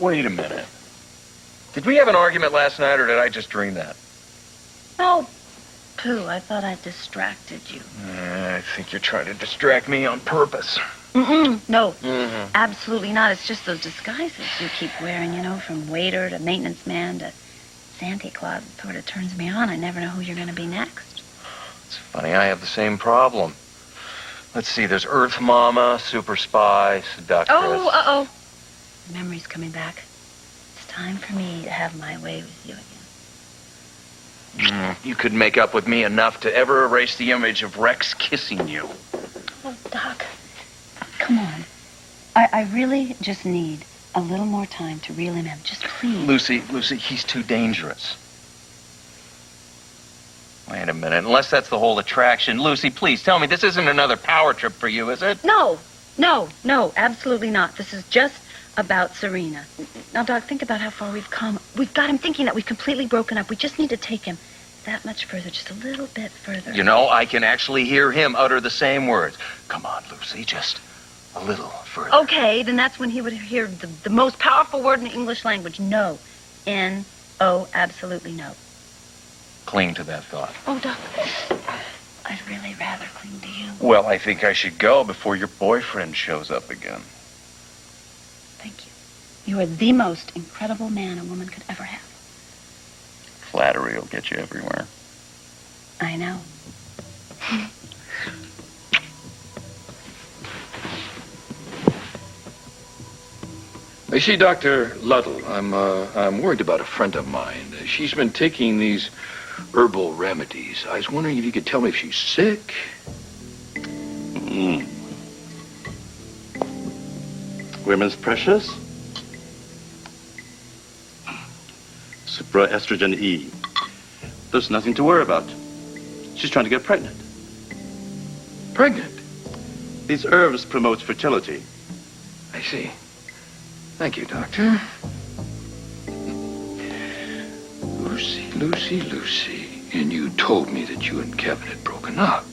Wait a minute. Did we have an argument last night, or did I just dream that? Oh, Pooh, I thought I distracted you. I think you're trying to distract me on purpose. No, absolutely not. It's just those disguises you keep wearing, you know, from waiter to maintenance man to Santa Claus. It sort of turns me on. I never know who you're going to be next. It's funny, I have the same problem. Let's see, there's Earth Mama, Super Spy, Seductress. Oh, uh-oh. The memory's coming back. It's time for me to have my way with you again. You could make up with me enough to ever erase the image of Rex kissing you. Oh, Doc, come on. I really just need a little more time to reel him in. Just please. Lucy, he's too dangerous. Wait a minute, unless that's the whole attraction. Lucy, please tell me, this isn't another power trip for you, is it? No, absolutely not. This is just about Serena. Now, Doc, think about how far we've come. We've got him thinking that we've completely broken up. We just need to take him that much further, just a little bit further. You know, I can actually hear him utter the same words. Come on, Lucy, just a little further. Okay, then that's when he would hear the most powerful word in the English language. No. N-O, absolutely no. Cling to that thought. Oh, Doc, I'd really rather cling to you. Well, I think I should go before your boyfriend shows up again. Thank you. You are the most incredible man a woman could ever have. Flattery will get you everywhere. I know. I see, Dr. Luddle. I'm worried about a friend of mine. She's been taking these herbal remedies. I was wondering if you could tell me if she's sick. Women's precious? Supraestrogen E. There's nothing to worry about. She's trying to get pregnant. Pregnant? These herbs promote fertility. I see. Thank you, Doctor. Lucy. And you told me that you and Kevin had broken up.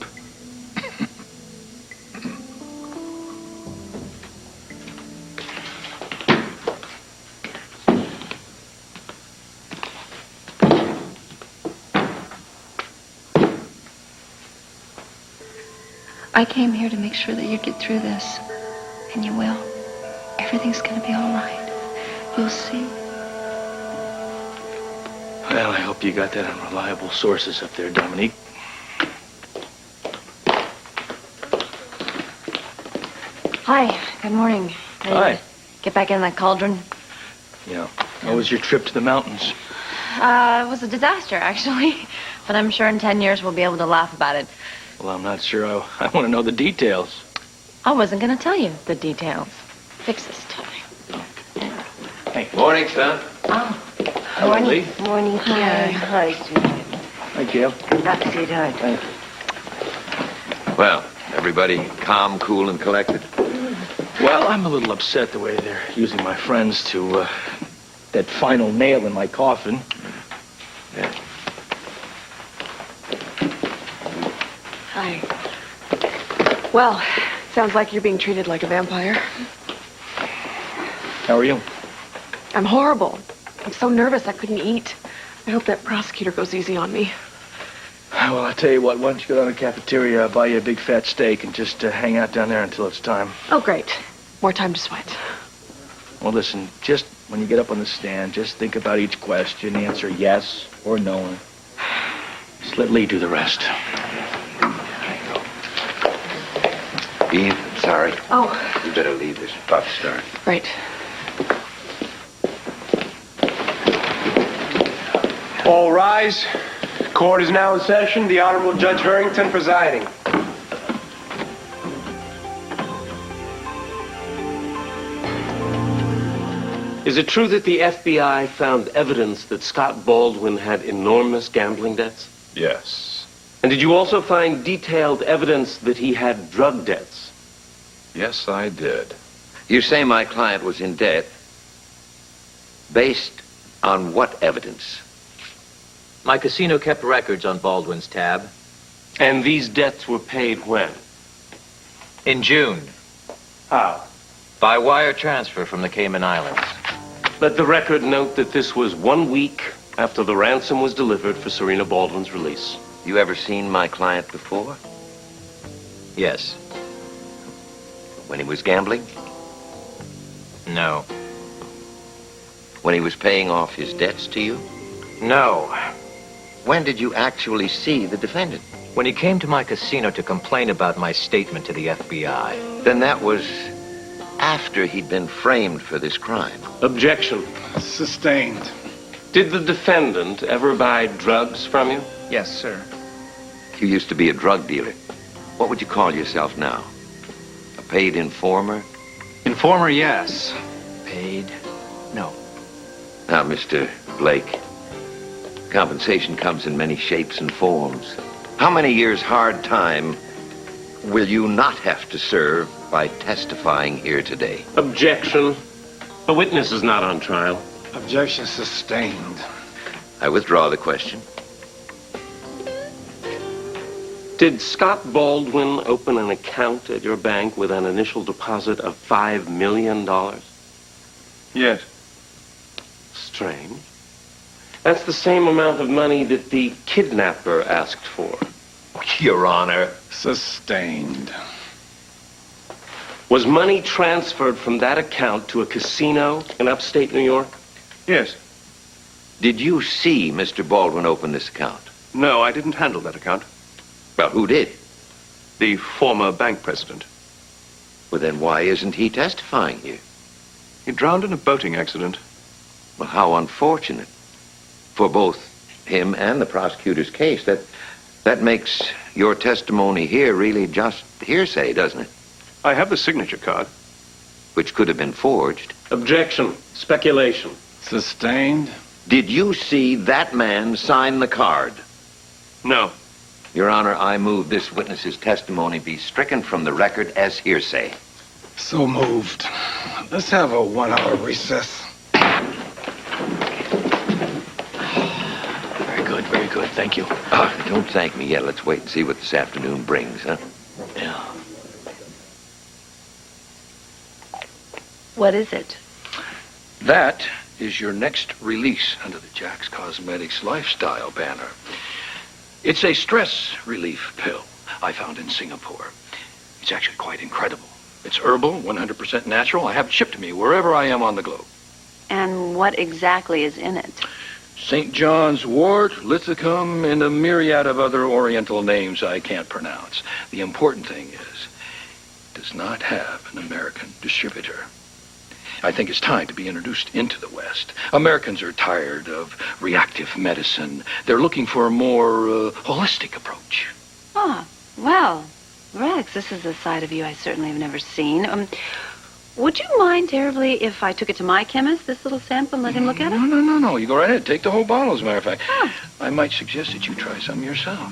I came here to make sure that you'd get through this. And you will. Everything's gonna be all right. You'll see. Well, I hope you got that on reliable sources up there, Dominique. Hi, good morning. Hi. Get back in that cauldron. Yeah. How was your trip to the mountains? It was a disaster, actually. But I'm sure in 10 years we'll be able to laugh about it. Well, I'm not sure. I want to know the details. I wasn't gonna tell you the details. Fix this tie. Hey. Morning, son. Oh. Morning. Lee. Morning, Karen. Hi, sweetheart. Hi, Gayle. Hi, sweetheart. Thank you. Well, everybody calm, cool, and collected? Well, I'm a little upset the way they're using my friends to, that final nail in my coffin. Yeah. Hi. Well, sounds like you're being treated like a vampire. How are you? I'm horrible. I'm so nervous I couldn't eat. I hope that prosecutor goes easy on me. Well, I'll tell you what. Why don't you go down to the cafeteria, buy you a big fat steak, and just hang out down there until it's time. Oh, great. More time to sweat. Well, listen, just when you get up on the stand, just think about each question, answer yes or no. Just let Lee do the rest. Bean, I'm sorry. Oh. You better leave. This about to start. Right. All rise. Court is now in session. The Honorable Judge Harrington presiding. Is it true that the FBI found evidence that Scott Baldwin had enormous gambling debts? Yes. And did you also find detailed evidence that he had drug debts? Yes, I did. You say my client was in debt. Based on what evidence? My casino kept records on Baldwin's tab. And these debts were paid when? In June. How? By wire transfer from the Cayman Islands. Let the record note that this was 1 week after the ransom was delivered for Serena Baldwin's release. You ever seen my client before? Yes. When he was gambling? No. When he was paying off his debts to you? No. When did you actually see the defendant? When he came to my casino to complain about my statement to the FBI. Then that was after he'd been framed for this crime. Objection. Sustained. Did the defendant ever buy drugs from you? Yes, sir. You used to be a drug dealer. What would you call yourself now? A paid informer? Informer, yes. Paid, no. Now, Mr. Blake, compensation comes in many shapes and forms. How many years' hard time will you not have to serve by testifying here today? Objection. The witness is not on trial. Objection sustained. I withdraw the question. Did Scott Baldwin open an account at your bank with an initial deposit of $5 million? Yes. Strange. That's the same amount of money that the kidnapper asked for. Your Honor. Sustained. Was money transferred from that account to a casino in upstate New York? Yes. Did you see Mr. Baldwin open this account? No, I didn't handle that account. Well, who did? The former bank president. Well, then why isn't he testifying here? He drowned in a boating accident. Well, how unfortunate. For both him and the prosecutor's case, that makes your testimony here really just hearsay, doesn't it? I have the signature card. Which could have been forged. Objection. Speculation. Sustained. Did you see that man sign the card? No. Your Honor, I move this witness's testimony be stricken from the record as hearsay. So moved. Let's have a 1-hour recess. Very good, thank you. Don't thank me yet. Let's wait and see what this afternoon brings, huh? Yeah. What is it? That is your next release under the Jack's Cosmetics lifestyle banner. It's a stress relief pill I found in Singapore. It's actually quite incredible. It's herbal, 100% natural. I have it shipped to me wherever I am on the globe. And what exactly is in it? St. John's wort, lithicum, and a myriad of other Oriental names I can't pronounce. The important thing is, it does not have an American distributor. I think it's time to be introduced into the West. Americans are tired of reactive medicine. They're looking for a more holistic approach. Ah, well, Rex, this is a side of you I certainly have never seen. Would you mind terribly if I took it to my chemist, this little sample, and let him look at it? No. You go right ahead. Take the whole bottle, as a matter of fact. Oh. I might suggest that you try some yourself.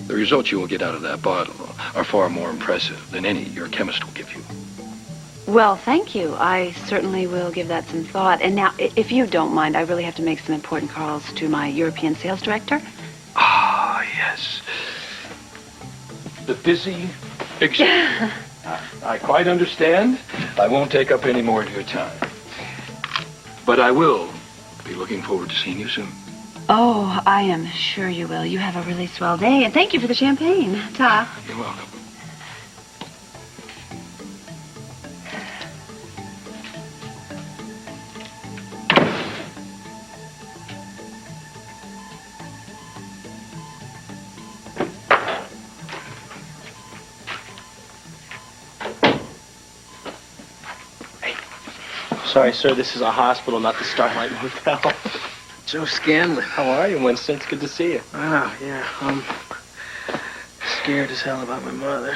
The results you will get out of that bottle are far more impressive than any your chemist will give you. Well, thank you. I certainly will give that some thought. And now, if you don't mind, I really have to make some important calls to my European sales director. Ah, yes. The busy executive. I quite understand. I won't take up any more of your time. But I will be looking forward to seeing you soon. Oh, I am sure you will. You have a really swell day. And thank you for the champagne. Ta. You're welcome. Sorry, sir, this is a hospital, not the Starlight Motel. Joe Scanlon. How are you, Winston? It's good to see you. Oh, yeah. I'm scared as hell about my mother.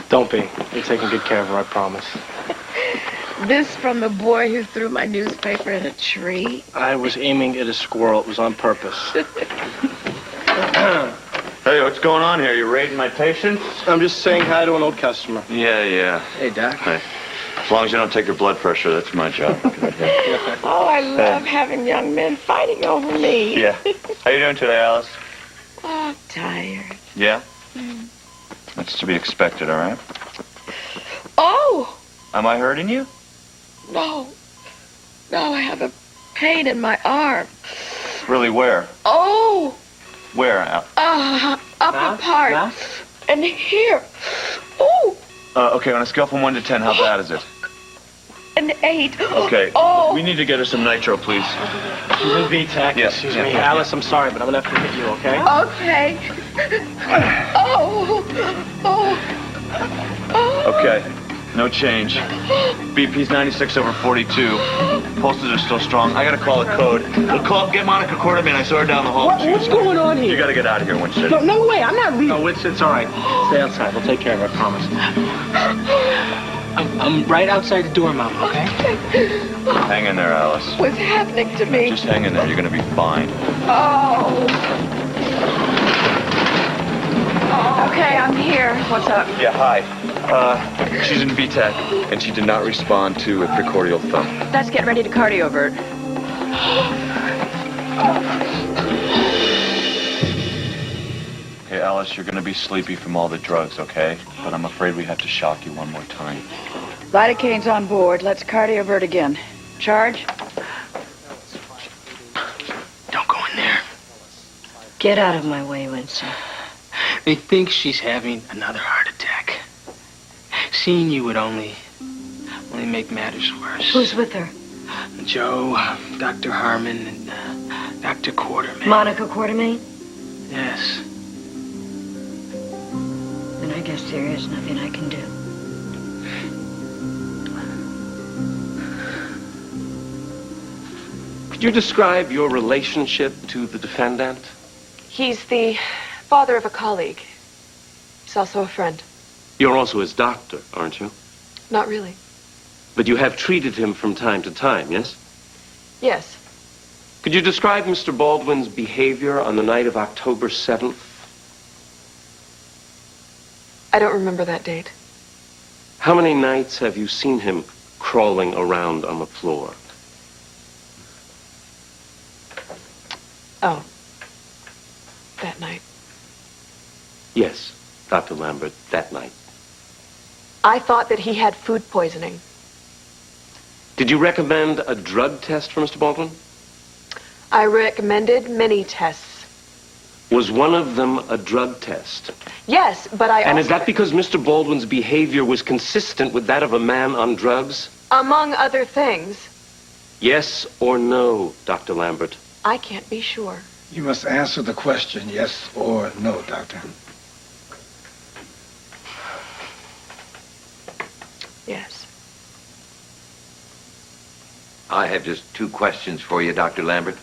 Don't be. You're taking good care of her, I promise. This from the boy who threw my newspaper in a tree? I was aiming at a squirrel. It was on purpose. Hey, what's going on here? You raiding my patients? I'm just saying hi to an old customer. Yeah. Hey, Doc. Hey. As long as you don't take her blood pressure, that's my job. Oh, I love having young men fighting over me. Yeah. How you doing today, Alice? Oh, tired. Yeah? That's to be expected, all right? Oh, Am I hurting you? No. No, I have a pain in my arm. Really, where? Oh! Where? Upper part. And here. Oh! Okay, on a scale from 1 to 10, how bad is it? An 8. Okay. Oh! We need to get her some nitro, please. She's in VTAC. Yes. Excuse me. Alice, I'm sorry, but I'm gonna have to hit you, okay? Okay. Oh! Oh! Okay. No change. BP's 96/42. Pulses are still strong. I gotta call a code. Get Monica Quarterman. I saw her down the hall. What's going on here? You gotta get out of here, Winston. No way. I'm not leaving. No, it's all right. Stay outside. We'll take care of it. I promise. I'm right outside the door, Mama, okay? Hang in there, Alice. What's happening to me? Just hang in there. You're gonna be fine. Oh! Okay, I'm here. What's up? Yeah, hi. She's in VTAC, and she did not respond to a precordial thump. Let's get ready to cardiovert. Okay, Alice, you're gonna be sleepy from all the drugs, okay? But I'm afraid we have to shock you one more time. Lidocaine's on board. Let's cardiovert again. Charge. Don't go in there. Get out of my way, Winston. They think she's having another heart attack. Seeing you would only make matters worse. Who's with her? Joe, Dr. Harmon, and Dr. Quartermain. Monica Quartermain? Yes. Then I guess there is nothing I can do. Could you describe your relationship to the defendant? He's the father of a colleague. He's also a friend. You're also his doctor, aren't you? Not really. But you have treated him from time to time, yes? Yes. Could you describe Mr. Baldwin's behavior on the night of October 7th? I don't remember that date. How many nights have you seen him crawling around on the floor? Oh. That night. Yes, Dr. Lambert, that night. I thought that he had food poisoning. Did you recommend a drug test for Mr. Baldwin? I recommended many tests. Was one of them a drug test? Yes, but I And also... is that because Mr. Baldwin's behavior was consistent with that of a man on drugs? Among other things. Yes or no, Dr. Lambert? I can't be sure. You must answer the question, yes or no, Doctor. Yes. I have just 2 questions for you, Dr. Lambert.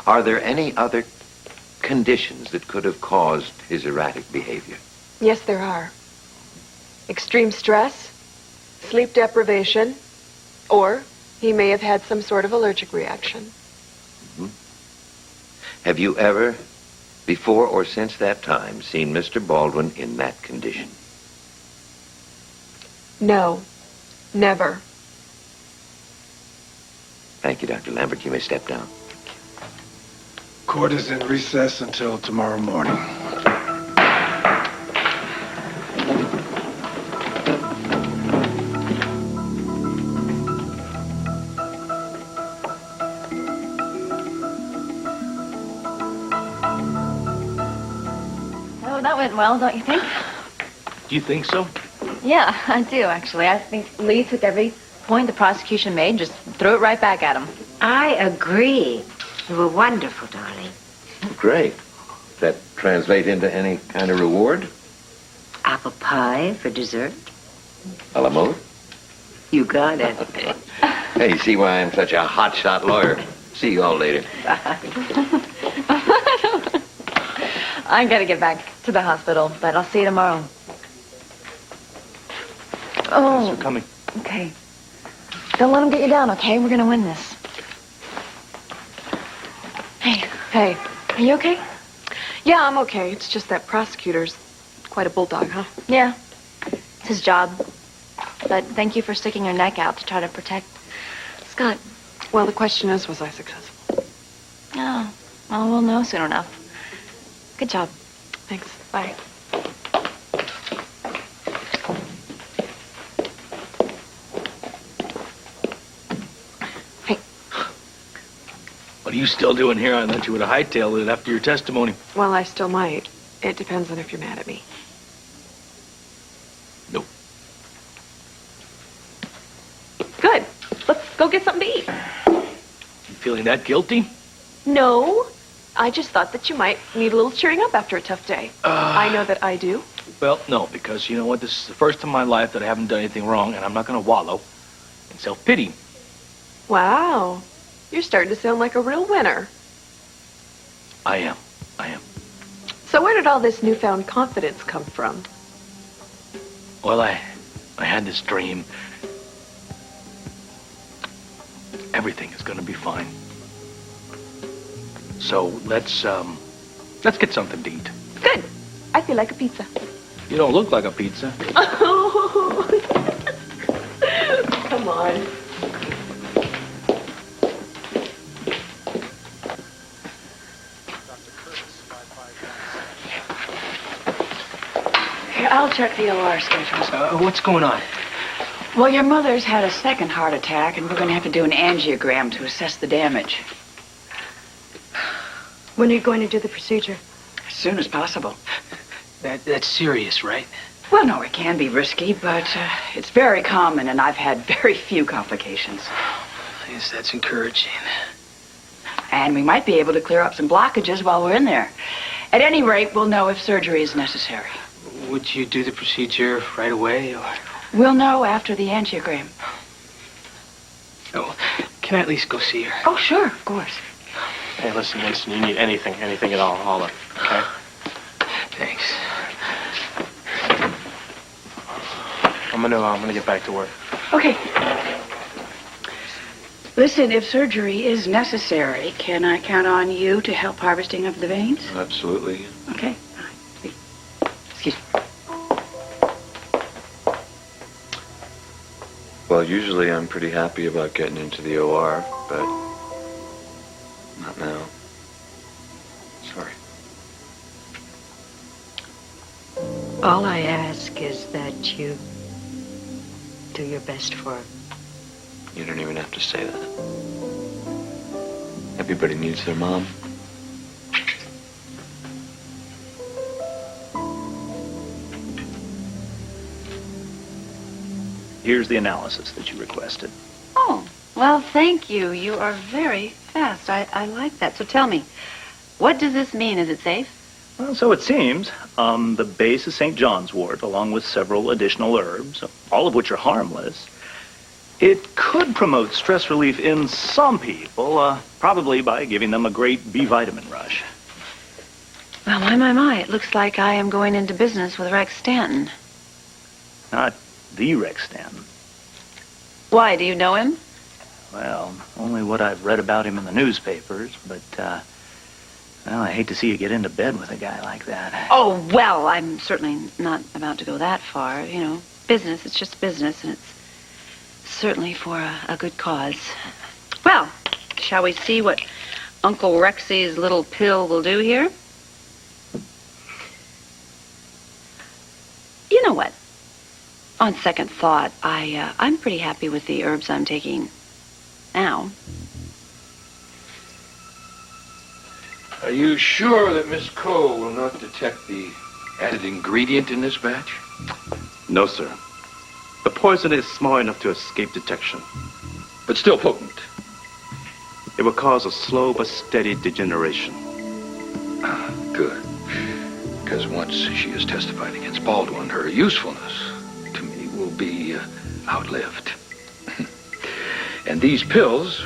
Are there any other conditions that could have caused his erratic behavior? Yes, there are. Extreme stress, sleep deprivation, or he may have had some sort of allergic reaction. Mm-hmm. Have you ever, before or since that time, seen Mr. Baldwin in that condition? No, never. Thank you, Dr. Lambert. You may step down. Court is in recess until tomorrow morning. Oh, that went well, don't you think? Do you think so? Yeah, I do, actually. I think Lee took every point the prosecution made, just threw it right back at him. I agree. You were wonderful, darling. Great. That translate into any kind of reward? Apple pie for dessert? A la mode? You got it. Hey, you see why I'm such a hotshot lawyer? See you all later. I gotta get back to the hospital, but I'll see you tomorrow. Oh. Thanks for coming. Okay. Don't let him get you down, okay? We're gonna win this. Hey, are you okay? Yeah, I'm okay. It's just that prosecutor's quite a bulldog, huh? Yeah. It's his job. But thank you for sticking your neck out to try to protect Scott. Well, the question is, was I successful? Oh, well, we'll know soon enough. Good job. Thanks. Bye. What are you still doing here? I thought you would have hightailed it after your testimony. Well, I still might. It depends on if you're mad at me. Nope. Good. Let's go get something to eat. You feeling that guilty? No. I just thought that you might need a little cheering up after a tough day. I know that I do. Well, no, because you know what? This is the first time in my life that I haven't done anything wrong, and I'm not going to wallow in self-pity. Wow. You're starting to sound like a real winner. I am. So where did all this newfound confidence come from? Well, I had this dream. Everything is going to be fine. So let's get something to eat. Good. I feel like a pizza. You don't look like a pizza. Come on. Here, I'll check the OR schedules. What's going on? Well, your mother's had a second heart attack, and we're going to have to do an angiogram to assess the damage. When are you going to do the procedure? As soon as possible. That's serious, right? Well, no, it can be risky, but it's very common, and I've had very few complications. I guess that's encouraging. And we might be able to clear up some blockages while we're in there. At any rate, we'll know if surgery is necessary. Would you do the procedure right away, or...? We'll know after the angiogram. Oh, can I at least go see her? Oh, sure, of course. Hey, listen, Winston, you need anything at all, holler, okay? Thanks. I'm gonna get back to work. Okay. Listen, if surgery is necessary, can I count on you to help harvesting of the veins? Absolutely. Okay. Excuse me. Well, usually I'm pretty happy about getting into the OR, but not now. Sorry. All I ask is that you do your best for her. You don't even have to say that. Everybody needs their mom. Here's the analysis that you requested. Oh, well, thank you. You are very fast. I like that. So tell me, what does this mean? Is it safe? Well, so it seems. The base of St. John's wort, along with several additional herbs, all of which are harmless. It could promote stress relief in some people, probably by giving them a great B vitamin rush. Well, my. It looks like I am going into business with Rex Stanton. Not the Rex Stanton. Why, do you know him? Well, only what I've read about him in the newspapers, but, well, I hate to see you get into bed with a guy like that. Oh, well, I'm certainly not about to go that far. You know, business, it's just business, and it's certainly for a good cause. Well, shall we see what Uncle Rexy's little pill will do here? You know what? On second thought, I'm pretty happy with the herbs I'm taking now. Are you sure that Miss Cole will not detect the added ingredient in this batch? No, sir. The poison is small enough to escape detection. But still potent. It will cause a slow but steady degeneration. Good. Because once she has testified against Baldwin, her usefulness to me will be outlived. And these pills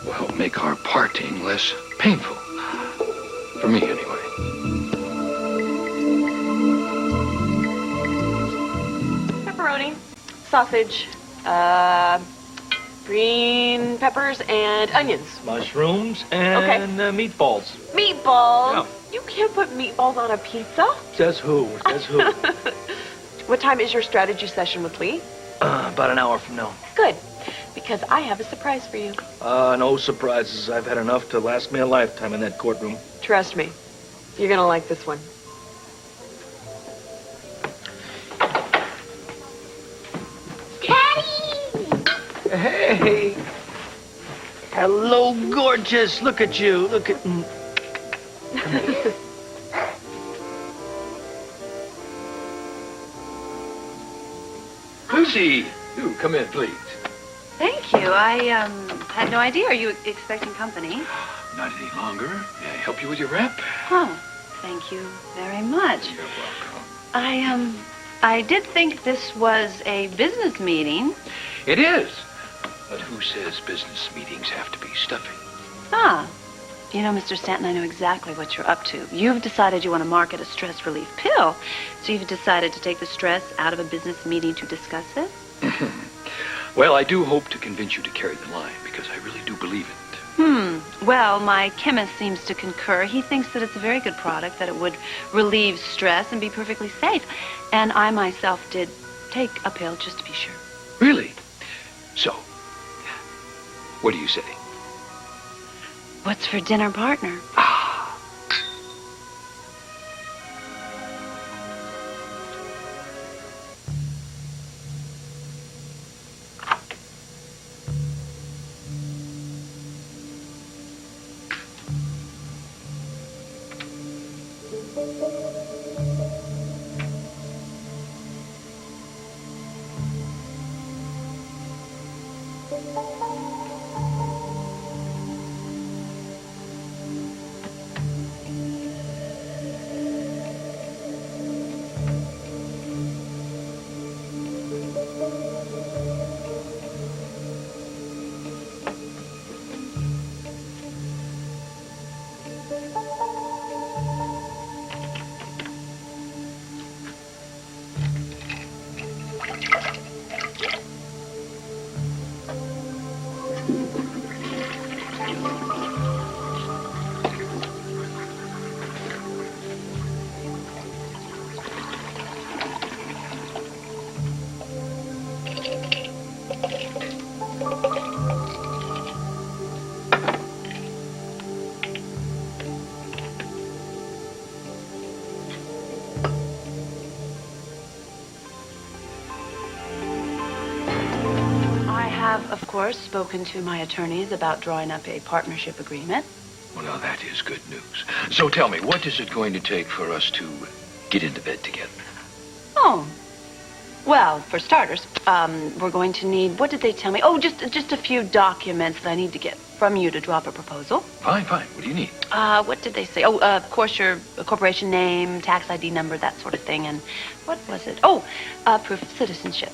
will help make our parting less painful. For me, anyway. Pepperoni, sausage, green peppers, and onions. Mushrooms and meatballs. Meatballs? Yeah. You can't put meatballs on a pizza. Says who? Says who? What time is your strategy session with Lee? About an hour from now. Good, because I have a surprise for you. No surprises. I've had enough to last me a lifetime in that courtroom. Trust me, you're gonna like this one. Hey! Hello, gorgeous. Look at you. Look at... Lucy, do come in, please. Thank you. I had no idea. Are you expecting company? Not any longer. May I help you with your rep? Oh, thank you very much. You're welcome. I did think this was a business meeting. It is. But who says business meetings have to be stuffy? Ah. You know, Mr. Stanton, I know exactly what you're up to. You've decided you want to market a stress relief pill. So you've decided to take the stress out of a business meeting to discuss it? Well, I do hope to convince you to carry the line, because I really do believe it. Well, my chemist seems to concur. He thinks that it's a very good product, that it would relieve stress and be perfectly safe. And I myself did take a pill just to be sure. Really? So, what do you say? What's for dinner, partner? Of course, spoken to my attorneys about drawing up a partnership agreement. Well, now that is good news. So tell me, what is it going to take for us to get into bed together? Oh, well, for starters, we're going to need, what did they tell me? Oh, just a few documents that I need to get from you to draw up a proposal. Fine. What do you need? What did they say? Oh, of course, your corporation name, tax ID number, that sort of thing. And what was it? Oh, proof of citizenship.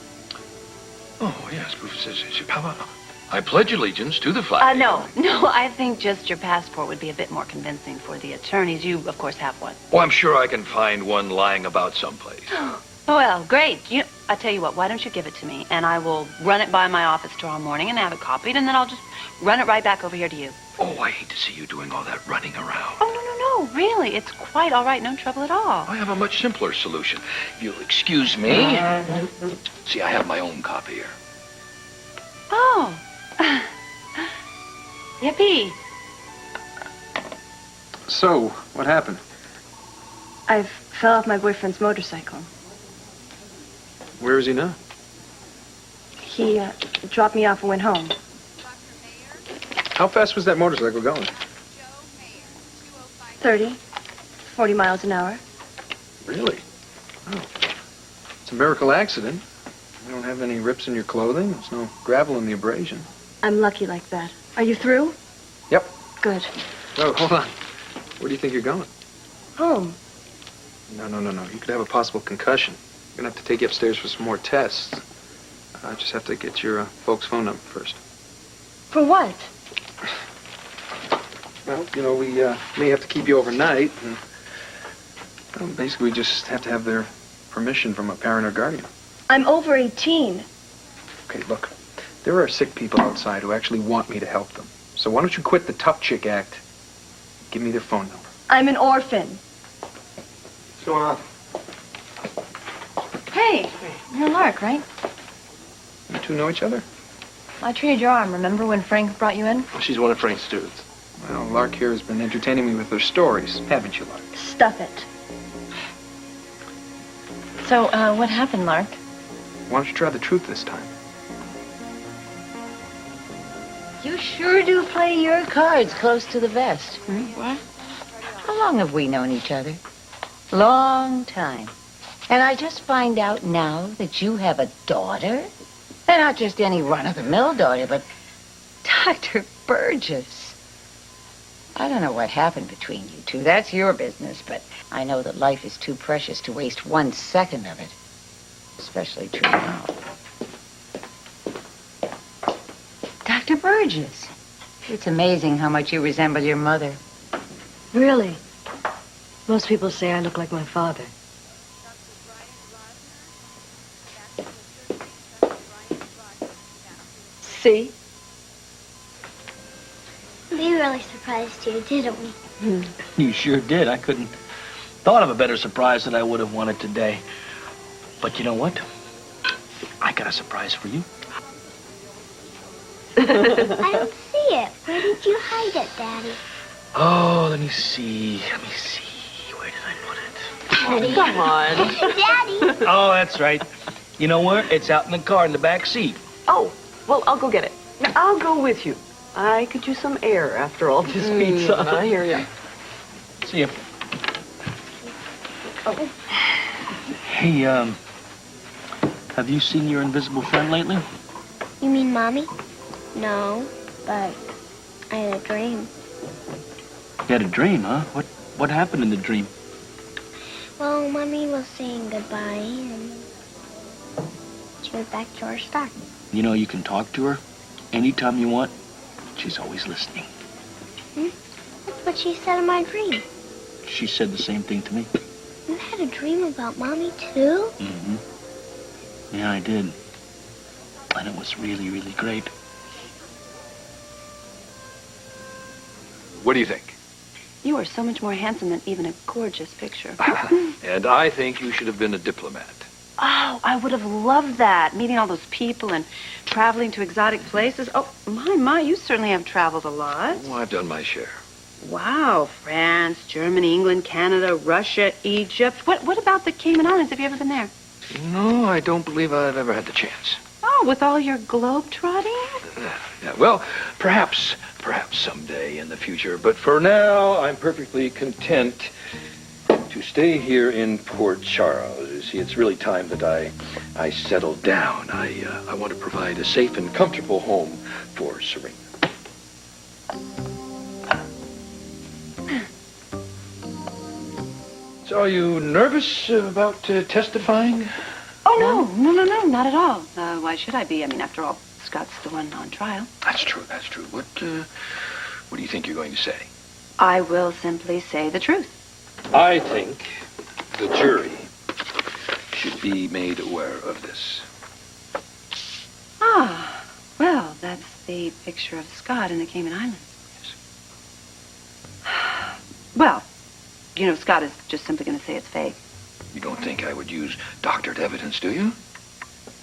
Oh, yes, proof of citizenship. How about I pledge allegiance to the flag? No, I think just your passport would be a bit more convincing for the attorneys. You, of course, have one. Oh, I'm sure I can find one lying about someplace. Well, great. I tell you what, why don't you give it to me, and I will run it by my office tomorrow morning and have it copied, and then I'll just run it right back over here to you. Oh, I hate to see you doing all that running around. Oh, no, really. It's quite all right. No trouble at all. I have a much simpler solution. If you'll excuse me. See, I have my own copier. Oh. Yippee. So, what happened? I fell off my boyfriend's motorcycle. Where is he now? He dropped me off and went home. How fast was that motorcycle going? 30, 40 miles an hour. Really? Oh. It's a miracle accident. You don't have any rips in your clothing. There's no gravel in the abrasion. I'm lucky like that. Are you through? Yep. Good. Oh, hold on. Where do you think you're going? Home. No. You could have a possible concussion. I'm going to have to take you upstairs for some more tests. I just have to get your folks' phone number first. For what? Well, you know, we may have to keep you overnight. And, well, basically, we just have to have their permission from a parent or guardian. I'm over 18. Okay, look. There are sick people outside who actually want me to help them. So why don't you quit the tough chick act? Give me their phone number. I'm an orphan. What's going on? Hey, you're Lark, right? You two know each other? I treated your arm. Remember when Frank brought you in? She's one of Frank's students. Well, Lark here has been entertaining me with her stories, haven't you, Lark? Stuff it. So, what happened, Lark? Why don't you try the truth this time? You sure do play your cards close to the vest. What? How long have we known each other? Long time. And I just find out now that you have a daughter. And not just any run-of-the-mill daughter, but Dr. Burgess. I don't know what happened between you two. That's your business, but I know that life is too precious to waste 1 second of it. Especially true now. Dr. Burgess. It's amazing how much you resemble your mother. Really? Most people say I look like my father. See? We really surprised you, didn't we? You sure did. I couldn't thought of a better surprise that I would have wanted today. But you know what? I got a surprise for you. I don't see it. Where did you hide it, Daddy? Oh, let me see. Where did I put it? Daddy. Come on. Daddy. Oh, that's right. You know where? It's out in the car in the back seat. Oh, well, I'll go get it. I'll go with you. I could use some air after all this pizza. I hear you. See ya. Oh. Hey, have you seen your invisible friend lately? You mean Mommy? No, but I had a dream. You had a dream, huh? What happened in the dream? Well, Mommy was saying goodbye, and she went back to her star. You know, you can talk to her anytime you want. She's always listening. That's what she said in my dream. She said the same thing to me. You had a dream about Mommy, too? Mm-hmm. Yeah, I did. And it was really, really great. What do you think? You are so much more handsome than even a gorgeous picture. And I think you should have been a diplomat. Oh, I would have loved that. Meeting all those people and traveling to exotic places. Oh, my, you certainly have traveled a lot. Oh, I've done my share. Wow, France, Germany, England, Canada, Russia, Egypt. What about the Cayman Islands? Have you ever been there? No, I don't believe I've ever had the chance. Oh, with all your globe trotting? Yeah, well, perhaps someday in the future. But for now, I'm perfectly content to stay here in Port Charles. You see, it's really time that I settle down. I want to provide a safe and comfortable home for Serena. So are you nervous about testifying? Oh, no, not at all. Why should I be? I mean, after all, Scott's the one on trial. That's true. What do you think you're going to say? I will simply say the truth. I think the jury should be made aware of this. Ah, well, that's the picture of Scott in the Cayman Islands. Well, you know, Scott is just simply going to say it's fake. You don't think I would use doctored evidence, do you?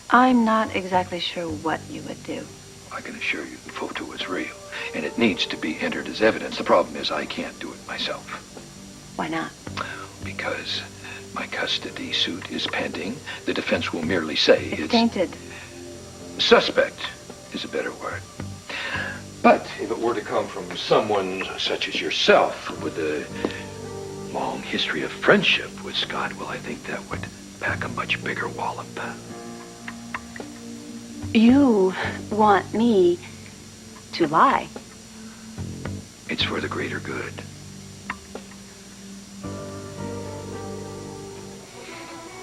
I'm not exactly sure what you would do. I can assure you the photo is real, and it needs to be entered as evidence. The problem is I can't do it myself. Why not? Because my custody suit is pending. The defense will merely say it's tainted. Suspect is a better word. But if it were to come from someone such as yourself with a long history of friendship with Scott, well, I think that would pack a much bigger wallop. You want me to lie? It's for the greater good.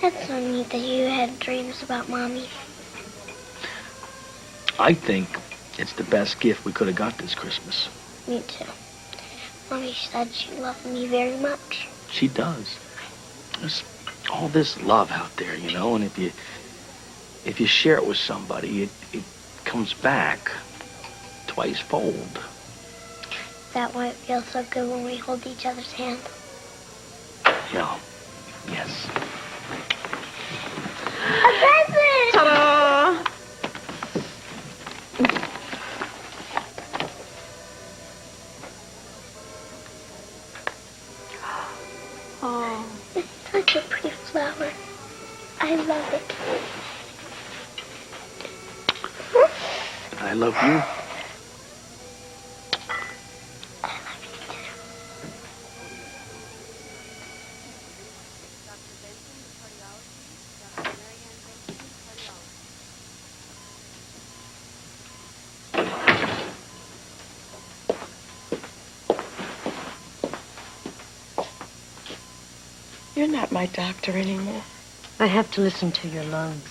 That's so neat that you had dreams about Mommy. I think it's the best gift we could have got this Christmas. Me too. Mommy said she loved me very much. She does. There's all this love out there, you know, and if you share it with somebody, it comes back twice-fold. That why it feels so good when we hold each other's hand. Yeah. Yes. A present! Ta-da! Oh. It's such a pretty flower. I love it. I love you. You're not my doctor anymore. I have to listen to your lungs.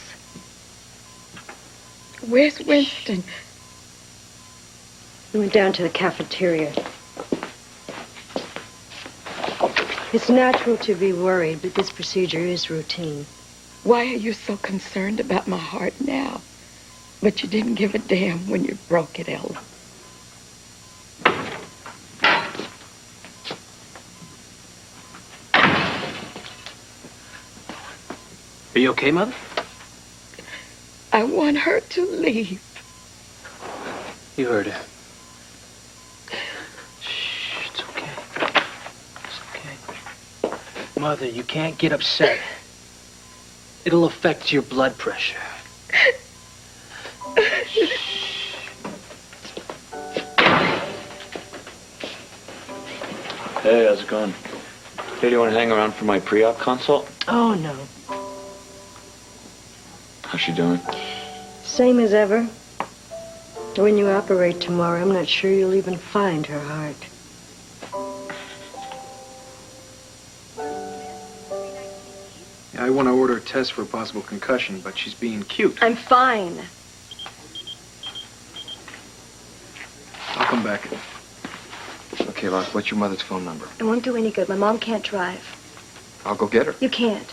Where's Winston? We went down to the cafeteria. It's natural to be worried, but this procedure is routine. Why are you so concerned about my heart now? But you didn't give a damn when you broke it, Ella. Are you okay, Mother? I want her to leave. You heard her. Shh, it's okay. It's okay. Mother, you can't get upset. It'll affect your blood pressure. Hey, how's it going? Hey, do you want to hang around for my pre-op consult? Oh, no. How's she doing? Same as ever. When you operate tomorrow, I'm not sure you'll even find her heart. Yeah, I want to order a test for a possible concussion, but she's being cute. I'm fine. I'll come back. Okay, Lark, what's your mother's phone number? It won't do any good. My mom can't drive. I'll go get her. You can't.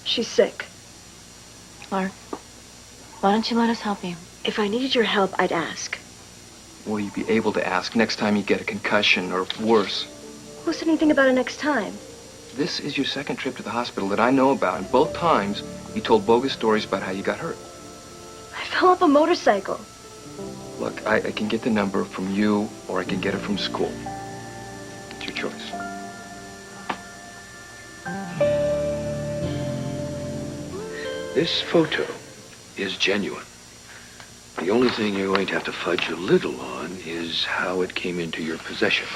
She's sick. Lark, why don't you let us help you? If I needed your help, I'd ask. Will you be able to ask next time you get a concussion or worse? Who said anything about it next time? This is your second trip to the hospital that I know about, and both times you told bogus stories about how you got hurt. I fell off a motorcycle. Look, I can get the number from you, or I can get it from school. It's your choice. This photo is genuine. The only thing you're going to have to fudge a little on is how it came into your possession.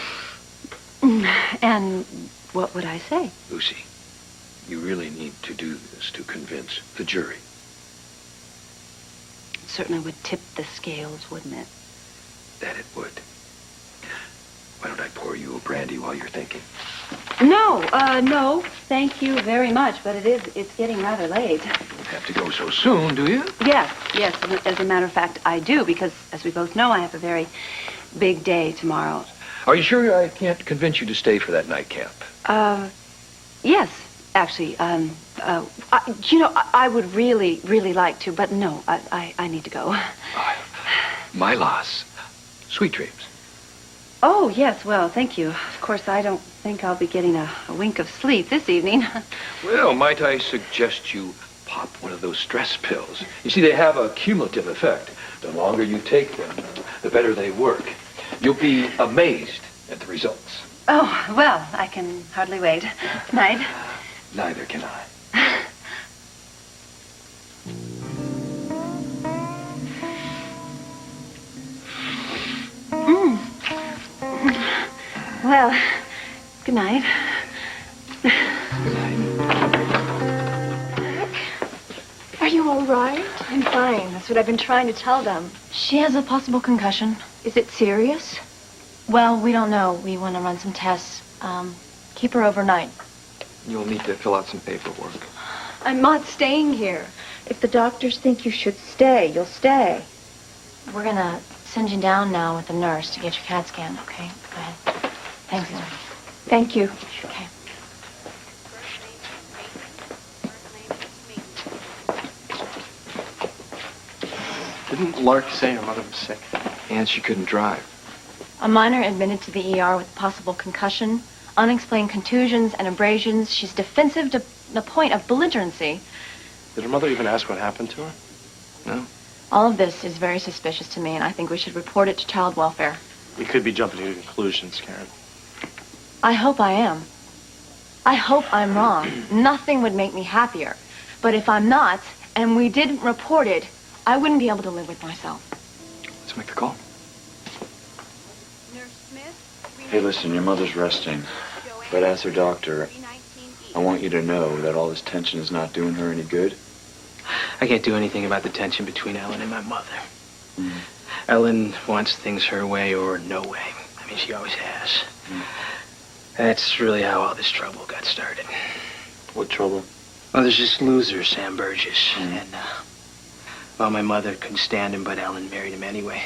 And what would I say? Lucy, you really need to do this to convince the jury. It certainly would tip the scales, wouldn't it? That it would. Why don't I pour you a brandy while you're thinking? No, thank you very much, but it's getting rather late. Have to go so soon, do you? Yes, as a matter of fact, I do, because as we both know, I have a very big day tomorrow. Are you sure I can't convince you to stay for that night camp? Yes, actually, I would really, really like to, but no, I need to go. My loss. Sweet dreams. Oh, yes, well, thank you. Of course, I don't think I'll be getting a wink of sleep this evening. Well, might I suggest you pop one of those stress pills? You see, they have a cumulative effect. The longer you take them, the better they work. You'll be amazed at the results. Oh, well, I can hardly wait. Night. Neither can I. Well, good night. Are you all right? I'm fine. That's what I've been trying to tell them. She has a possible concussion. Is it serious? Well, we don't know. We want to run some tests. Keep her overnight. You'll need to fill out some paperwork. I'm not staying here. If the doctors think you should stay, you'll stay. We're going to send you down now with the nurse to get your CAT scan, okay? Go ahead. Thanks, Lori. Thank you. Okay. Didn't Lark say her mother was sick? And she couldn't drive. A minor admitted to the ER with possible concussion, unexplained contusions and abrasions. She's defensive to the point of belligerency. Did her mother even ask what happened to her? No. All of this is very suspicious to me, and I think we should report it to child welfare. We could be jumping to conclusions, Karen. I hope I am. I hope I'm wrong. Nothing would make me happier. But if I'm not, and we didn't report it, I wouldn't be able to live with myself. Let's make the call. Hey, listen, your mother's resting. But as her doctor, I want you to know that all this tension is not doing her any good. I can't do anything about the tension between Ellen and my mother. Ellen wants things her way or no way. I mean, she always has. That's really how all this trouble got started. What trouble? Well, there's this loser, Sam Burgess, and, well, my mother couldn't stand him, but Ellen married him anyway.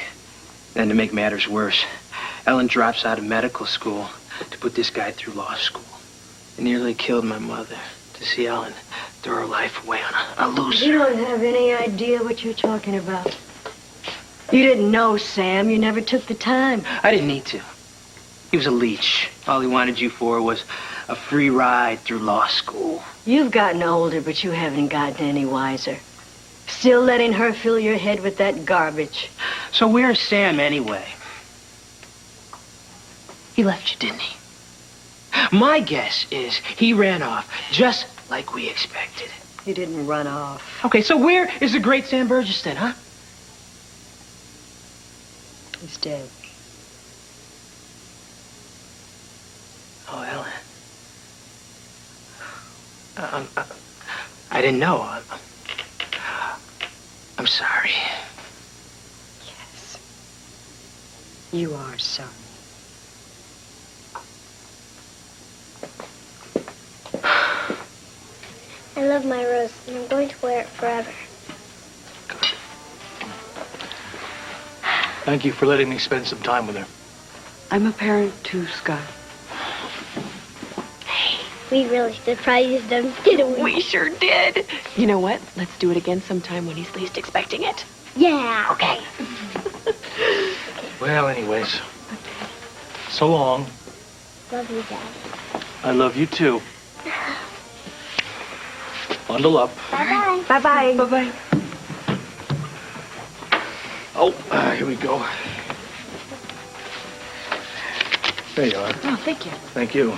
Then to make matters worse, Ellen drops out of medical school to put this guy through law school. It nearly killed my mother to see Ellen throw her life away on a loser. You don't have any idea what you're talking about. You didn't know, Sam. You never took the time. I didn't need to. He was a leech. All he wanted you for was a free ride through law school. You've gotten older, but you haven't gotten any wiser. Still letting her fill your head with that garbage. So where's Sam anyway? He left you, didn't he? My guess is he ran off just like we expected. He didn't run off. Okay, so where is the great Sam Burgess then, huh? He's dead. Oh, Ellen. I didn't know. I'm sorry. Yes. You are sorry. I love my rose, and I'm going to wear it forever. Thank you for letting me spend some time with her. I'm a parent too, Scott. We really surprised them, didn't we? We sure did. You know what? Let's do it again sometime when he's least expecting it. Yeah. Okay. Well, anyways. So long. Love you, Dad. I love you too. Bundle up. Bye-bye. Bye-bye. Bye-bye. Oh, here we go. There you are. Oh, thank you. Thank you.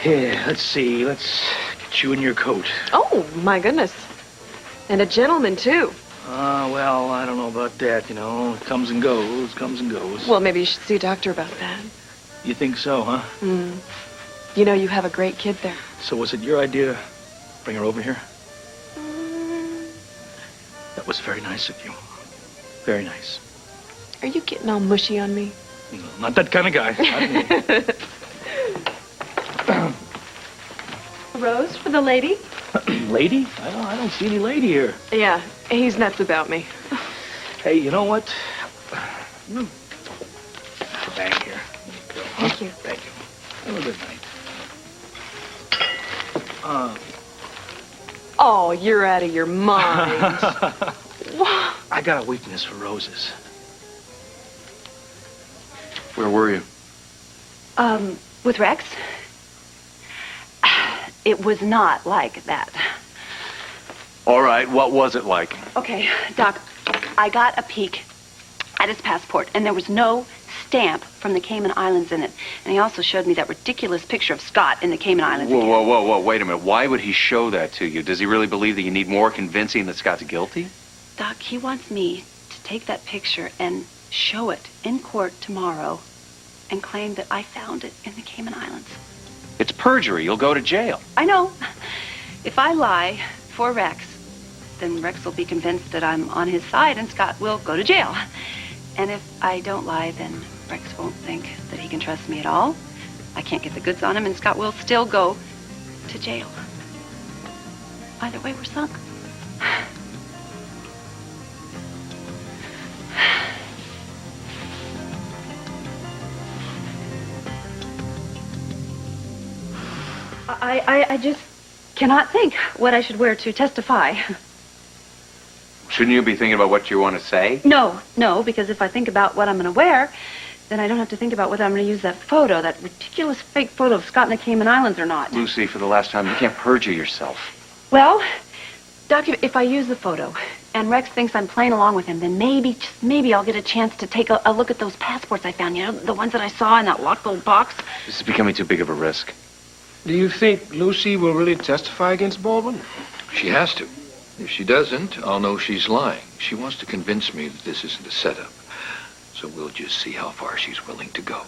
Here, let's see. Let's get you in your coat. Oh, my goodness. And a gentleman, too. Well, I don't know about that, you know. It comes and goes, comes and goes. Well, maybe you should see a doctor about that. You think so, huh? You know, you have a great kid there. So was it your idea to bring her over here? That was very nice of you. Very nice. Are you getting all mushy on me? No, not that kind of guy. Rose for the lady? Lady? I don't see any lady here. Yeah, he's nuts about me. Hey, you know what? Back here. Thank you. Thank you. Have a good night. Oh, you're out of your mind. I got a weakness for roses. Where were you? With Rex? It was not like that. All right, what was it like? Okay, Doc, I got a peek at his passport, and there was no stamp from the Cayman Islands in it. And he also showed me that ridiculous picture of Scott in the Cayman Islands. Whoa, wait a minute. Why would he show that to you? Does he really believe that you need more convincing that Scott's guilty? Doc, he wants me to take that picture and show it in court tomorrow and claim that I found it in the Cayman Islands. It's perjury. You'll go to jail. I know. If I lie for Rex, then Rex will be convinced that I'm on his side and Scott will go to jail. And if I don't lie, then Rex won't think that he can trust me at all. I can't get the goods on him and Scott will still go to jail. Either way, we're sunk. I just cannot think what I should wear to testify. Shouldn't you be thinking about what you want to say? No, because if I think about what I'm going to wear, then I don't have to think about whether I'm going to use that photo, that ridiculous fake photo of Scott in the Cayman Islands or not. Lucy, for the last time, you can't perjure yourself. Well, Doc, if I use the photo and Rex thinks I'm playing along with him, then maybe, just maybe I'll get a chance to take a look at those passports I found, you know, the ones that I saw in that locked old box. This is becoming too big of a risk. Do you think Lucy will really testify against Baldwin? She has to. If she doesn't, I'll know she's lying. She wants to convince me that this isn't a setup. So we'll just see how far she's willing to go.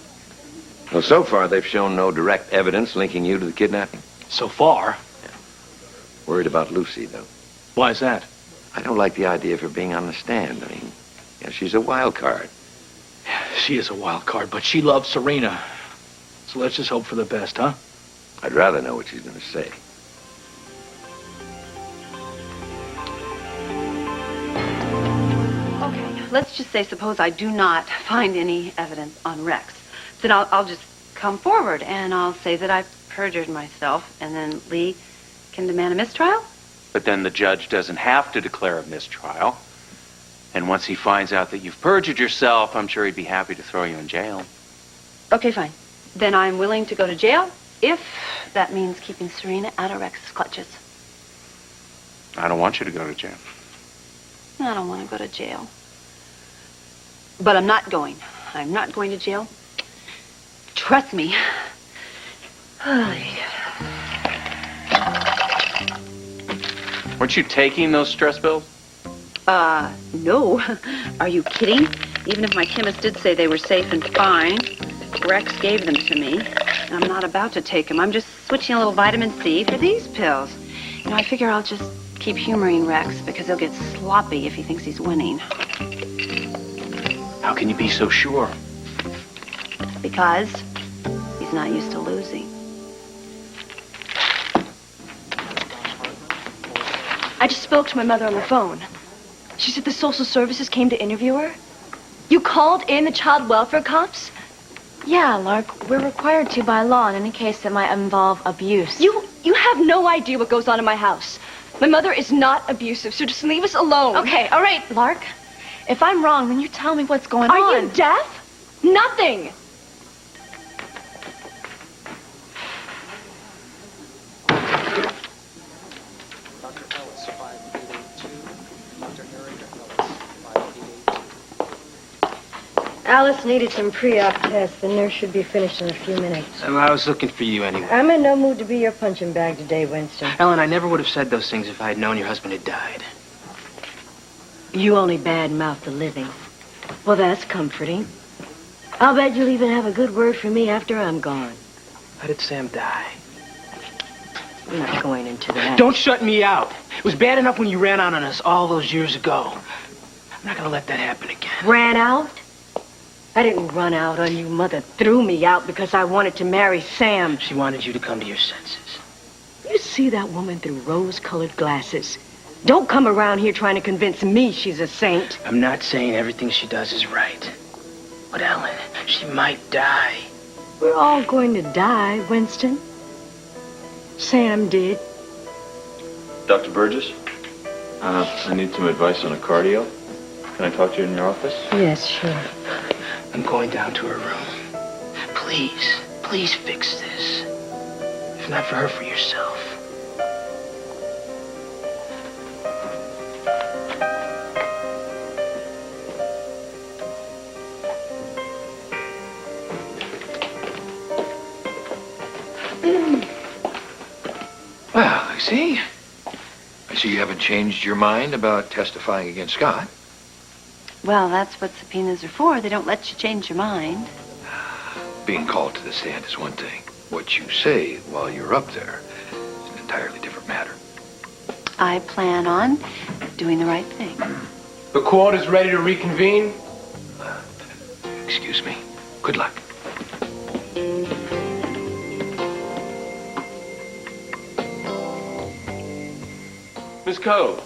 Well, so far, they've shown no direct evidence linking you to the kidnapping. So far? Yeah. Worried about Lucy, though. Why is that? I don't like the idea of her being on the stand. I mean, she's a wild card. She is a wild card, but she loves Serena. So let's just hope for the best, huh? I'd rather know what she's going to say. Okay, let's just say suppose I do not find any evidence on Rex. Then I'll just come forward and I'll say that I've perjured myself, and then Lee can demand a mistrial? But then the judge doesn't have to declare a mistrial. And once he finds out that you've perjured yourself, I'm sure he'd be happy to throw you in jail. Okay, fine. Then I'm willing to go to jail if that means keeping Serena out of Rex's clutches. I don't want you to go to jail. I don't want to go to jail. But I'm not going. I'm not going to jail. Trust me. Weren't you taking those stress pills? No. Are you kidding? Even if my chemist did say they were safe and fine, Rex gave them to me. And I'm not about to take them. I'm just switching a little vitamin C for these pills. You know, I figure I'll just keep humoring Rex because he'll get sloppy if he thinks he's winning. How can you be so sure? Because he's not used to losing. I just spoke to my mother on the phone. She said the social services came to interview her. You called in the child welfare cops? Yeah, Lark, we're required to by law in any case that might involve abuse. You have no idea what goes on in my house. My mother is not abusive, so just leave us alone. Okay, all right, Lark. If I'm wrong, then you tell me what's going on. Are you deaf? Nothing. Alice needed some pre-op tests. The nurse should be finished in a few minutes. I was looking for you anyway. I'm in no mood to be your punching bag today, Winston. Ellen, I never would have said those things if I had known your husband had died. You only bad-mouth the living. Well, that's comforting. I'll bet you'll even have a good word for me after I'm gone. How did Sam die? I'm not going into that. Don't shut me out. It was bad enough when you ran out on us all those years ago. I'm not gonna let that happen again. Ran out? I didn't run out on you. Mother threw me out because I wanted to marry Sam. She wanted you to come to your senses. You see that woman through rose-colored glasses. Don't come around here trying to convince me she's a saint. I'm not saying everything she does is right. But Ellen, she might die. We're all going to die, Winston. Sam did. Dr. Burgess, I need some advice on a cardio. Can I talk to you in your office? Yes, sure. I'm going down to her room. Please, please fix this. If not for her, for yourself. Well, I see you haven't changed your mind about testifying against Scott. Well, that's what subpoenas are for. They don't let you change your mind. Being called to the stand is one thing. What you say while you're up there is an entirely different matter. I plan on doing the right thing. The court is ready to reconvene. Excuse me. Good luck. Miss Coe,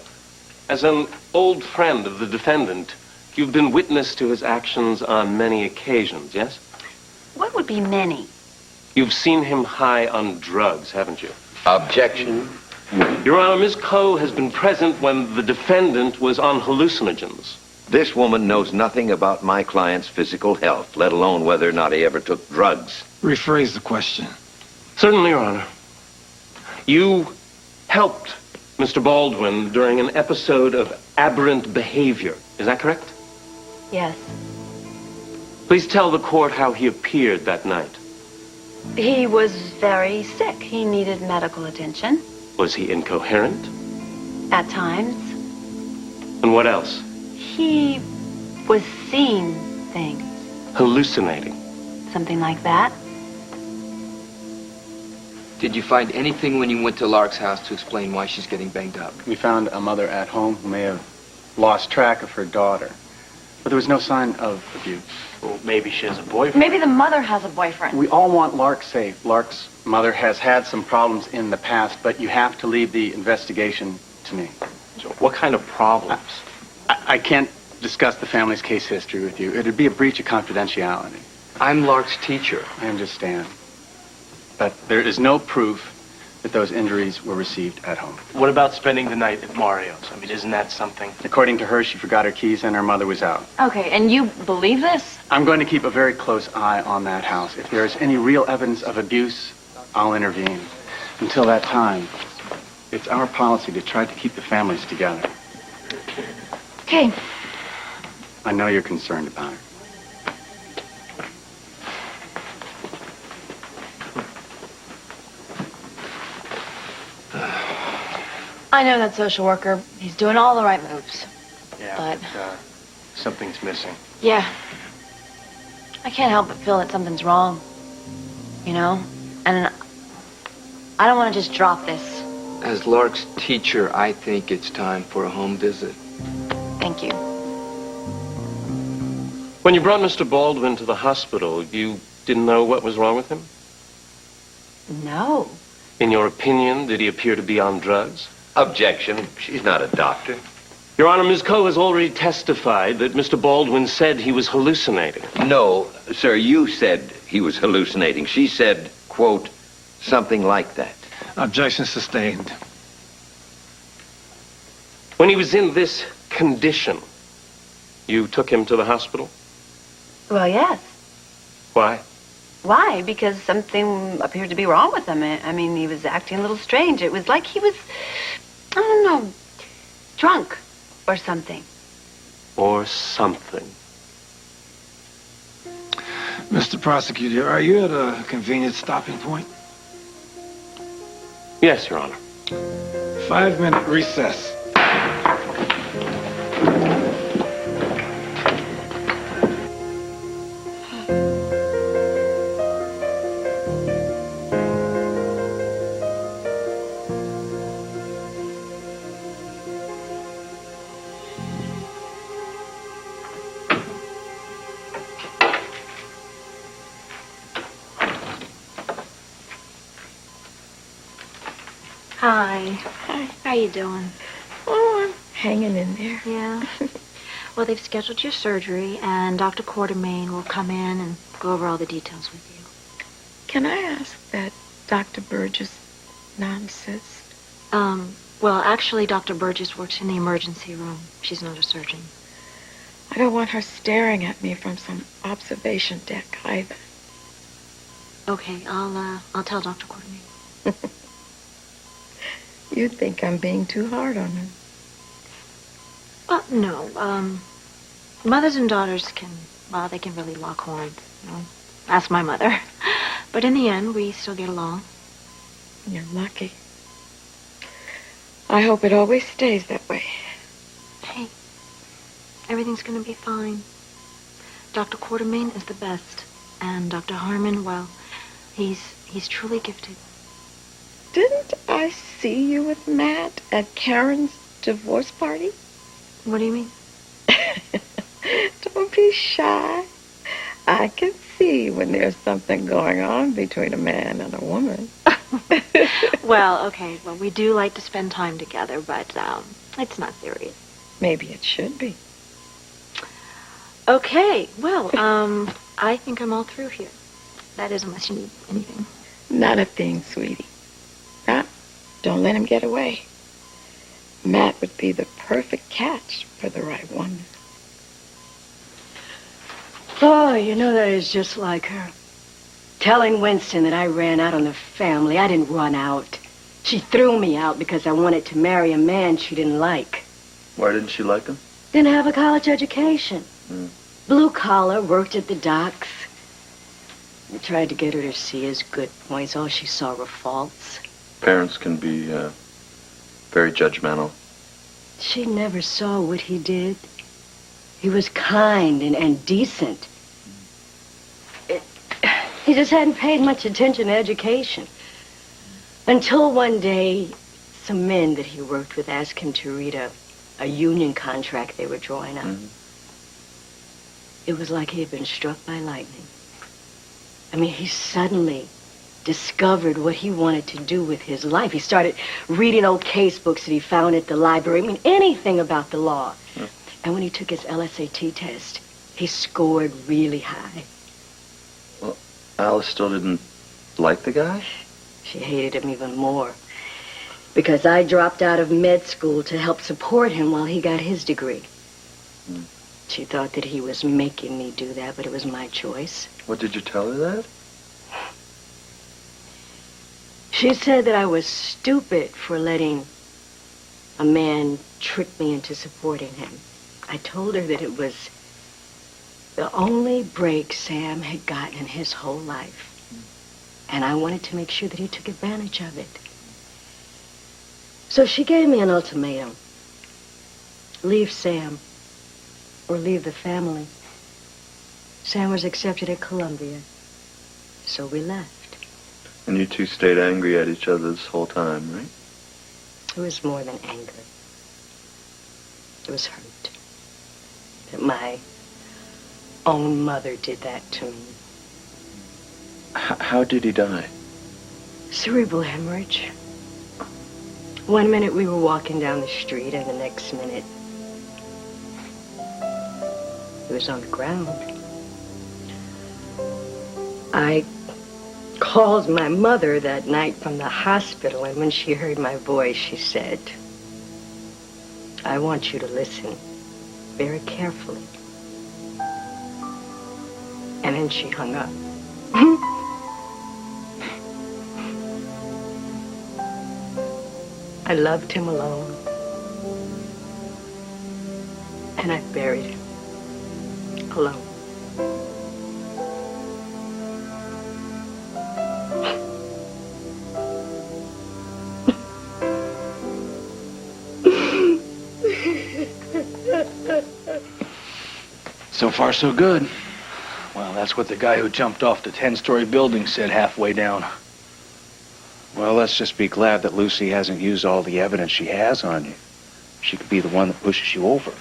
as an old friend of the defendant, you've been witness to his actions on many occasions, yes? What would be many? You've seen him high on drugs, haven't you? Objection. Your Honor, Miss Coe has been present when the defendant was on hallucinogens. This woman knows nothing about my client's physical health, let alone whether or not he ever took drugs. Rephrase the question. Certainly, Your Honor. You helped Mr. Baldwin during an episode of aberrant behavior. Is that correct? Yes. Please tell the court how he appeared that night. He was very sick. He needed medical attention. Was he incoherent? At times. And what else? He was seeing things. Hallucinating. Something like that. Did you find anything when you went to Lark's house to explain why she's getting banged up? We found a mother at home who may have lost track of her daughter. But there was no sign of abuse. Well, maybe she has a boyfriend. Maybe the mother has a boyfriend. We all want Lark safe. Lark's mother has had some problems in the past, but you have to leave the investigation to me. So what kind of problems? I can't discuss the family's case history with you. It'd be a breach of confidentiality. I'm Lark's teacher. I understand. But there is no proof that those injuries were received at home. What about spending the night at Mario's? I mean, isn't that something? According to her, she forgot her keys and her mother was out. Okay, and you believe this? I'm going to keep a very close eye on that house. If there's any real evidence of abuse, I'll intervene. Until that time, it's our policy to try to keep the families together. Okay. I know you're concerned about it. I know that social worker. He's doing all the right moves. Yeah, But something's missing. yeah, I can't help but feel that something's wrong. You know? And I don't want to just drop this. As Lark's teacher, I think it's time for a home visit. Thank you. When you brought Mr. Baldwin to the hospital, you didn't know what was wrong with him? No. In your opinion, did he appear to be on drugs? Objection. She's not a doctor. Your Honor, Ms. Coe has already testified that Mr. Baldwin said he was hallucinating. No, sir, you said he was hallucinating. She said, quote, something like that. Objection sustained. When he was in this condition, you took him to the hospital? Well, yes. Why? Why? Because something appeared to be wrong with him. I mean, he was acting a little strange. It was like he was, I don't know, drunk or something. Or something. Mr. Prosecutor, are you at a convenient stopping point? Yes, Your Honor. 5-minute recess. Hi. Hi. How you doing? Oh, I'm hanging in there. Yeah. Well, they've scheduled your surgery, and Dr. Quartermain will come in and go over all the details with you. Can I ask that Dr. Burgess not insist? Well, actually, Dr. Burgess works in the emergency room. She's not a surgeon. I don't want her staring at me from some observation deck either. Okay, I'll tell Dr. Quartermain. You think I'm being too hard on her. Well, no. Mothers and daughters they can really lock horns, you know. Ask my mother. But in the end, we still get along. You're lucky. I hope it always stays that way. Hey, everything's gonna be fine. Dr. Quartermain is the best. And Dr. Harmon, well, he's truly gifted. Didn't I see you with Matt at Karen's divorce party? What do you mean? Don't be shy. I can see when there's something going on between a man and a woman. Well, okay. Well, we do like to spend time together, but it's not serious. Maybe it should be. Okay. Well, I think I'm all through here. That is, unless you need anything. Not a thing, sweetie. Now, don't let him get away. Matt would be the perfect catch for the right woman. Oh, you know, that is just like her. Telling Winston that I ran out on the family. I didn't run out. She threw me out because I wanted to marry a man she didn't like. Why didn't she like him? Didn't have a college education. Blue collar, worked at the docks. I tried to get her to see his good points. All she saw were faults. Parents can be very judgmental. She never saw what he did. He was kind and decent. He just hadn't paid much attention to education. Until one day, some men that he worked with asked him to read a union contract they were drawing up. It was like he had been struck by lightning. I mean, he suddenly discovered what he wanted to do with his life. He started reading old case books that he found at the library. I mean, anything about the law. Yeah. And when he took his LSAT test, he scored really high. Well, Alice still didn't like the guy? She hated him even more. Because I dropped out of med school to help support him while he got his degree. She thought that he was making me do that, but it was my choice. What, did you tell her that? She said that I was stupid for letting a man trick me into supporting him. I told her that it was the only break Sam had gotten in his whole life. And I wanted to make sure that he took advantage of it. So she gave me an ultimatum. Leave Sam, or leave the family. Sam was accepted at Columbia, so we left. And you two stayed angry at each other this whole time, right? It was more than anger. It was hurt. That my own mother did that to me. How did he die? Cerebral hemorrhage. One minute we were walking down the street, and the next minute he was on the ground. I called my mother that night from the hospital, and when she heard my voice, she said, "I want you to listen very carefully." And then she hung up. I loved him alone. And I buried him alone. So far, so good. Well, that's what the guy who jumped off the 10-story building said halfway down. Well, let's just be glad that Lucy hasn't used all the evidence she has on you. She could be the one that pushes you over.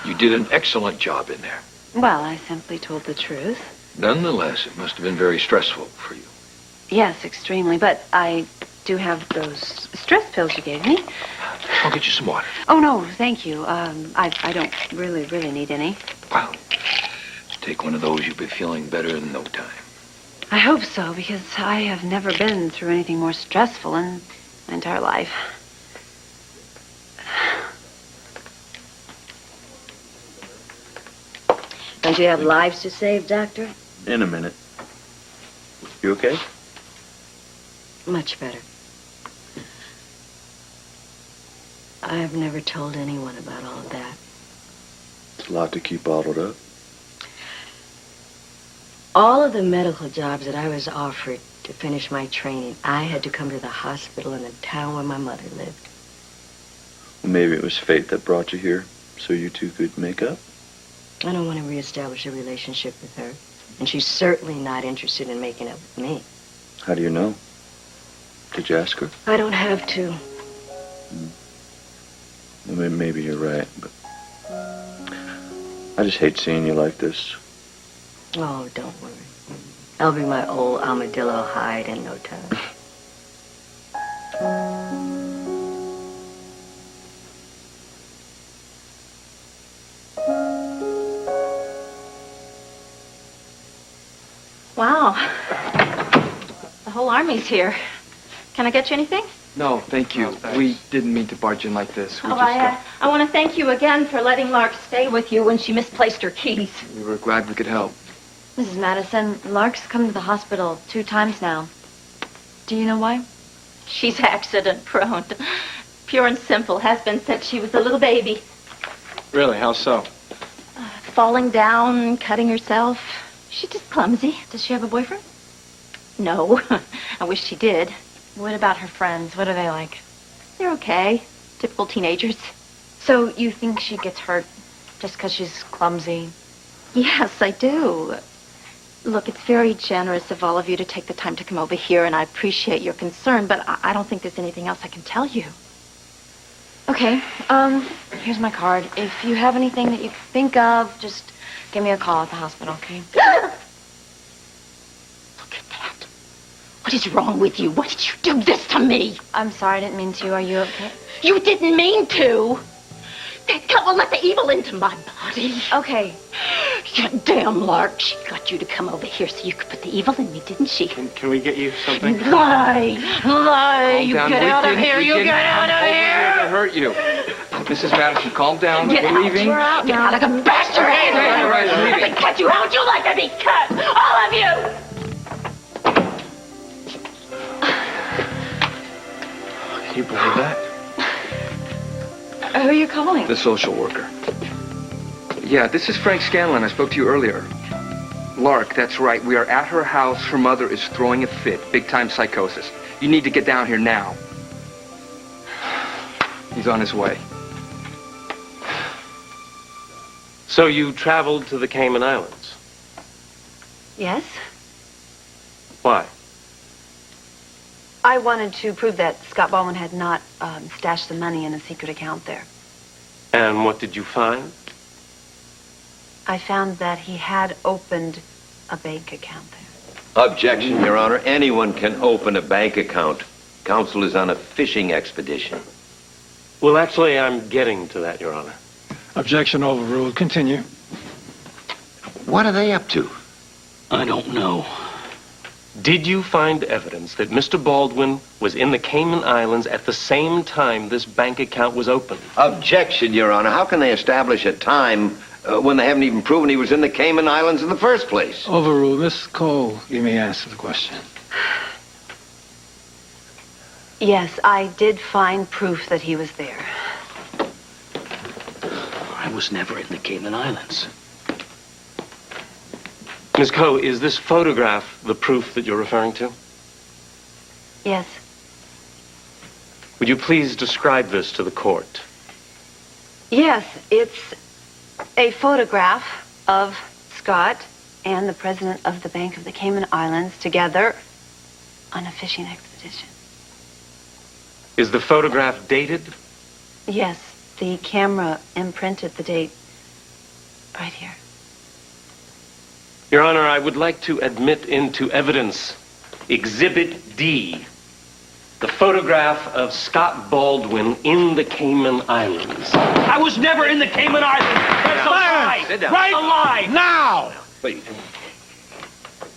You did an excellent job in there. Well, I simply told the truth. Nonetheless, it must have been very stressful for you. Yes, extremely. But I do have those stress pills you gave me. I'll get you some water. Oh, no, thank you. I don't really need any. Wow. Take one of those, you'll be feeling better in no time. I hope so, because I have never been through anything more stressful in my entire life. Don't you have lives to save, Doctor? In a minute. You okay? Much better. I've never told anyone about all of that. It's a lot to keep bottled up. All of the medical jobs that I was offered to finish my training, I had to come to the hospital in the town where my mother lived. Well, maybe it was fate that brought you here, so you two could make up. I don't want to reestablish a relationship with her. And she's certainly not interested in making up with me. How do you know? Did you ask her? I don't have to. Well, maybe you're right, but I just hate seeing you like this. Oh, don't worry. I'll be my old armadillo hide in no time. Wow. The whole army's here. Can I get you anything? No, thank you. We didn't mean to barge in like this. I want to thank you again for letting Lark stay with you when she misplaced her keys. We were glad we could help. Mrs. Madison, Lark's come to the hospital 2 times now. Do you know why? She's accident prone. Pure and simple. Has been since she was a little baby. Really? How so? Falling down, cutting herself. She's just clumsy. Does she have a boyfriend? No. I wish she did. What about her friends? What are they like? They're okay. Typical teenagers. So you think she gets hurt just because she's clumsy? Yes, I do. Look, it's very generous of all of you to take the time to come over here, and I appreciate your concern, but I don't think there's anything else I can tell you. Okay, here's my card. If you have anything that you think of, just give me a call at the hospital, okay? What is wrong with you? Why did you do this to me? I'm sorry, I didn't mean to. Are you okay? You didn't mean to. That couple let the evil into my body. Okay. You damn Lark. She got you to come over here so you could put the evil in me, didn't she? Can we get you something? Lie! Lie! You Calm get down. out of here! You get out of here! To hurt you. Mrs. Madison, calm down. Get We're out. leaving. We're out now. Get out. I can bash your head. All right, I leaving. can cut you. How would you like to be cut? All of you! Can you believe that? Who are you calling? The social worker. Yeah, this is Frank Scanlon. I spoke to you earlier. Lark, that's right. We are at her house. Her mother is throwing a fit. Big-time psychosis. You need to get down here now. He's on his way. So you traveled to the Cayman Islands? Yes? Why? I wanted to prove that Scott Baldwin had not stashed the money in a secret account there. And what did you find? I found that he had opened a bank account there. Objection, Your Honor. Anyone can open a bank account. Counsel is on a fishing expedition. Well, actually, I'm getting to that, Your Honor. Objection overruled. Continue. What are they up to? I don't know. Did you find evidence that Mr. Baldwin was in the Cayman Islands at the same time this bank account was opened? Objection, Your Honor. How can they establish a time when they haven't even proven he was in the Cayman Islands in the first place? Overruled. Miss Cole, you may answer the question. Yes, I did find proof that he was there. I was never in the Cayman Islands. Ms. Coe, is this photograph the proof that you're referring to? Yes. Would you please describe this to the court? Yes, it's a photograph of Scott and the president of the Bank of the Cayman Islands together on a fishing expedition. Is the photograph dated? Yes, the camera imprinted the date right here. Your Honor, I would like to admit into evidence Exhibit D, the photograph of Scott Baldwin in the Cayman Islands. I was never in the Cayman Islands. That's a lie. Sit down. Right? A lie. Now! Please.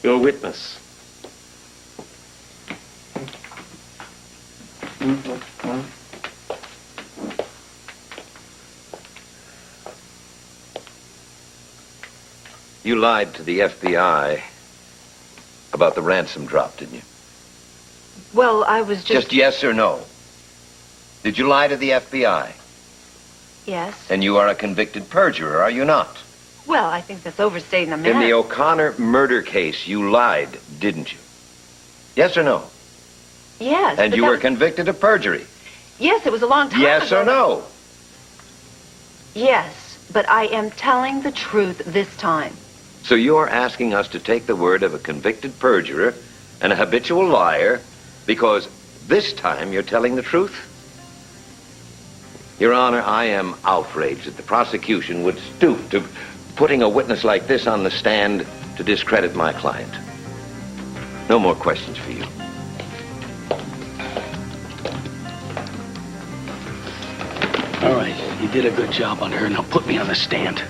Your witness. You lied to the FBI about the ransom drop, didn't you? Well, I was Just yes or no? Did you lie to the FBI? Yes. And you are a convicted perjurer, are you not? Well, I think that's overstating the In matter. the O'Connor murder case, you lied, didn't you? Yes or no? Yes. And but you that were was- convicted of perjury. Yes, it was a long time Yes ago. or no? Yes, but I am telling the truth this time. So you are asking us to take the word of a convicted perjurer and a habitual liar because this time you're telling the truth? Your Honor, I am outraged that the prosecution would stoop to putting a witness like this on the stand to discredit my client. No more questions for you. All right, you did a good job on her. Now put me on the stand.